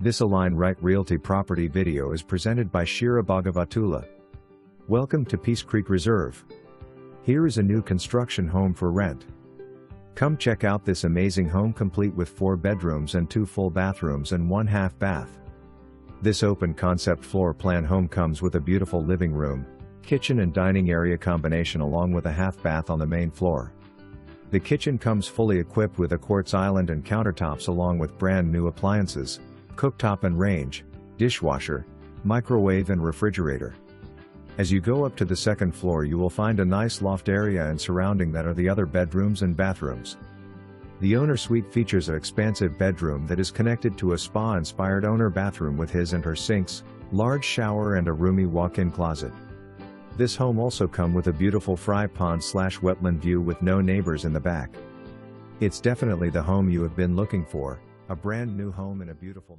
This Align Right Realty property video is presented by Shira Bhagavatula. Welcome to Peace Creek Reserve. Here is a new construction home for rent. Come check out this amazing home complete with 4 bedrooms and 2 full bathrooms and 1 half bath. This open concept floor plan home comes with a beautiful living room, kitchen and dining area combination along with a half bath on the main floor. The kitchen comes fully equipped with a quartz island and countertops along with brand new appliances, cooktop and range, dishwasher, microwave and refrigerator. As you go up to the second floor you will find a nice loft area and surrounding that are the other bedrooms and bathrooms. The owner suite features an expansive bedroom that is connected to a spa-inspired owner bathroom with his and her sinks, large shower and a roomy walk-in closet. This home also comes with a beautiful fry pond/wetland view with no neighbors in the back. It's definitely the home you have been looking for, a brand new home in a beautiful